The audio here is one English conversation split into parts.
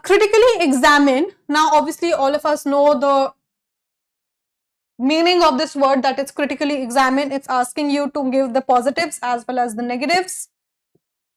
critically examine. Now, obviously, all of us know the meaning of this word, that it's critically examine. It's asking you to give the positives as well as the negatives.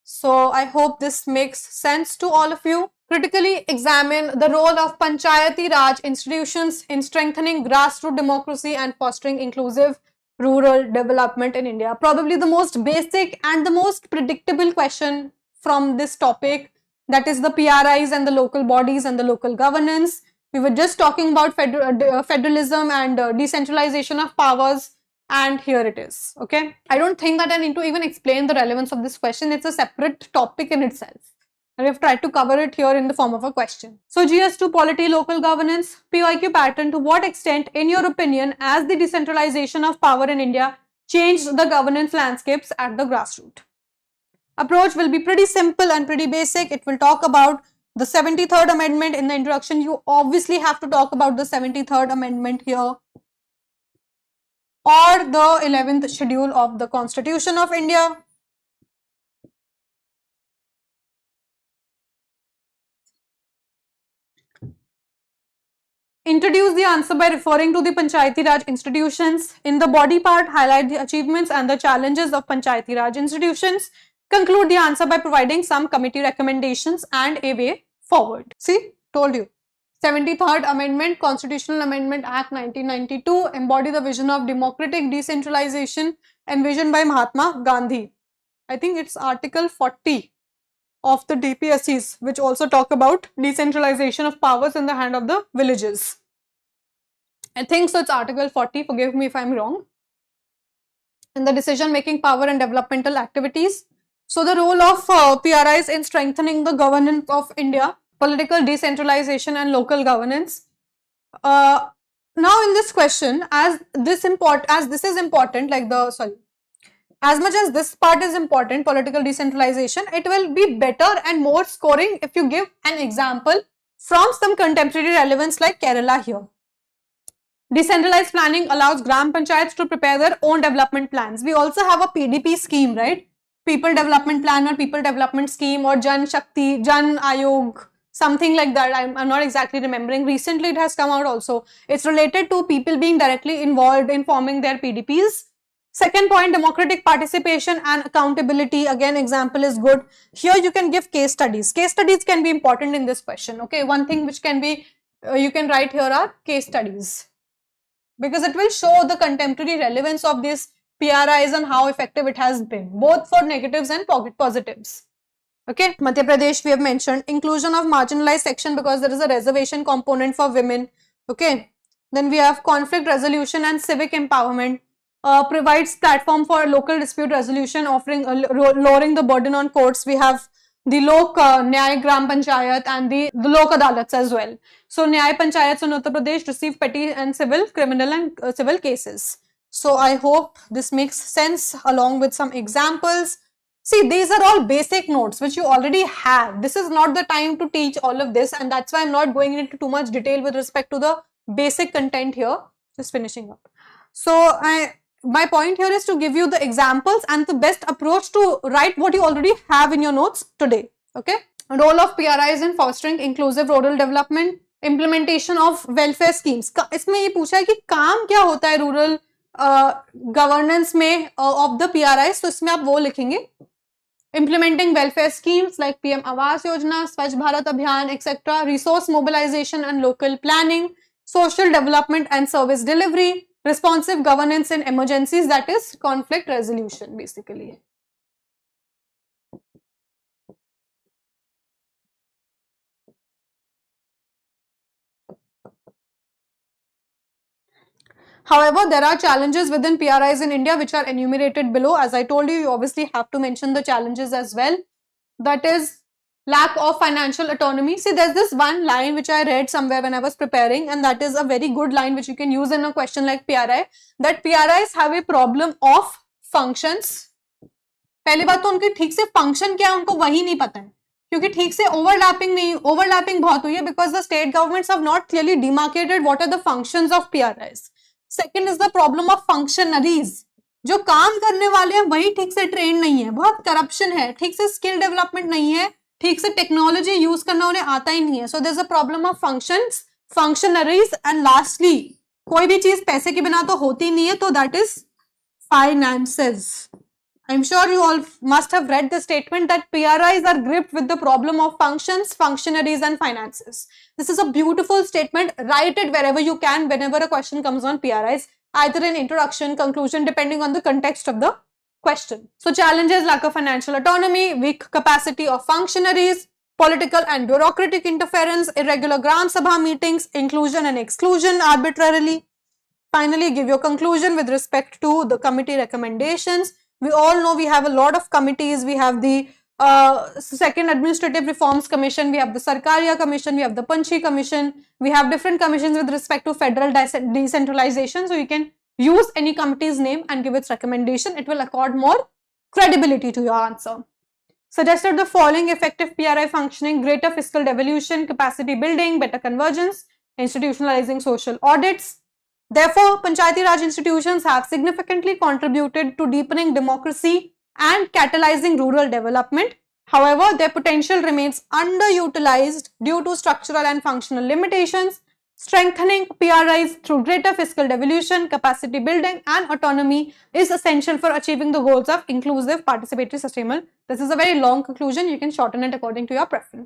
So I hope this makes sense to all of you. Critically examine the role of Panchayati Raj institutions in strengthening grassroots democracy and fostering inclusive rural development in India. Probably the most basic and the most predictable question from this topic, that is the PRIs and the local bodies and the local governance. We were just talking about federalism and decentralization of powers, and here it is. Okay, I don't think that I need to even explain the relevance of this question. It's a separate topic in itself, and we've tried to cover it here in the form of a question. So GS2 polity, local governance, PYQ pattern. To what extent, in your opinion, has the decentralization of power in India changed the governance landscapes at the grassroots? Approach will be pretty simple and pretty basic. It will talk about the 73rd Amendment. In the introduction, you obviously have to talk about the 73rd Amendment here, or the 11th schedule of the Constitution of India. Introduce the answer by referring to the Panchayati Raj institutions. In the body part, highlight the achievements and the challenges of Panchayati Raj institutions. Conclude the answer by providing some committee recommendations and a way forward. See, told you. 73rd Amendment, Constitutional Amendment Act 1992, embody the vision of democratic decentralization envisioned by Mahatma Gandhi. I think it's Article 40 of the DPSCs, which also talk about decentralization of powers in the hand of the villages. I think so, it's Article 40, forgive me if I'm wrong. In the decision-making power and developmental activities. So the role of PRIs in strengthening the governance of India, political decentralization and local governance. Now in this question, as this is important, like the, sorry, as much as this part is important, political decentralization, it will be better and more scoring if you give an example from some contemporary relevance like Kerala here. Decentralized planning allows Gram Panchayats to prepare their own development plans. We also have a PDP scheme, right? People Development Plan or People Development Scheme, or Jan Shakti, Jan Ayog, something like that. I'm not exactly remembering. Recently it has come out also. It's related to people being directly involved in forming their PDPs. Second point, democratic participation and accountability. Again, example is good. Here you can give case studies. Case studies can be important in this question. Okay, one thing which can be, you can write here are case studies, because it will show the contemporary relevance of these PRIs and how effective it has been, both for negatives and positives. Okay, Madhya Pradesh we have mentioned, inclusion of marginalized section because there is a reservation component for women. Okay, then we have conflict resolution and civic empowerment, provides platform for local dispute resolution, offering lowering the burden on courts. We have the Lok Nyay Gram Panchayat and the Lok Adalats as well. So Nyay Panchayats in Uttar Pradesh receive petty and civil, criminal and civil cases. So I hope this makes sense along with some examples. See, these are all basic notes which you already have. This is not the time to teach all of this, and that's why I'm not going into too much detail with respect to the basic content here. Just finishing up. So my point here is to give you the examples and the best approach to write what you already have in your notes today. Okay. Role of PRIs in fostering inclusive rural development, implementation of welfare schemes. इसमें ये पूछा है कि काम क्या होता है rural governance में of the PRIs, तो इसमें आप वो लिखेंगे. Implementing welfare schemes like PM Awas Yojana, Swachh Bharat Abhiyan, etc. Resource mobilization and local planning, social development and service delivery, responsive governance in emergencies, that is conflict resolution basically. However, there are challenges within PRIs in India which are enumerated below. As I told you, you obviously have to mention the challenges as well. That is lack of financial autonomy. See, there's this one line which I read somewhere when I was preparing, and that is a very good line which you can use in a question like PRI, that PRIs have a problem of functions. पहली बात तो उनके ठीक से function क्या है उनको वही नहीं पता है, क्योंकि ठीक से ओवरलैपिंग बहुत हुई है, because the state governments have not clearly demarcated what are the functions of PRIs. Second is the problem of functionaries. जो काम करने वाले हैं वही ठीक से ट्रेन नहीं है, बहुत करप्शन है, ठीक से स्किल डेवलपमेंट नहीं है, ठीक से टेक्नोलॉजी यूज करना उन्हें आता ही नहीं है. So there is a problem of functions, functionaries and lastly कोई भी चीज पैसे के बिना तो होती नहीं है, तो that is finances. I'm sure you all must have read the statement that PRIs are gripped with the problem of functions, functionaries and finances. This is a beautiful statement. Write it wherever you can, whenever a question comes on PRIs, either in introduction, conclusion, depending on the context of the question. So challenges: lack of financial autonomy, weak capacity of functionaries, political and bureaucratic interference, irregular Gram Sabha meetings, inclusion and exclusion arbitrarily. Finally, give your conclusion with respect to the committee recommendations. We all know we have a lot of committees. We have the Second Administrative Reforms Commission, we have the Sarkaria Commission, we have the Panchi Commission, we have different commissions with respect to federal decentralization. So you can use any committee's name and give its recommendation. It will accord more credibility to your answer. Suggested the following effective PRI functioning: greater fiscal devolution, capacity building, better convergence, institutionalizing social audits. Therefore, Panchayati Raj institutions have significantly contributed to deepening democracy and catalyzing rural development. However, their potential remains underutilized due to structural and functional limitations. Strengthening PRIs through greater fiscal devolution, capacity building and autonomy is essential for achieving the goals of inclusive, participatory, sustainable. This is a very long conclusion. You can shorten it according to your preference.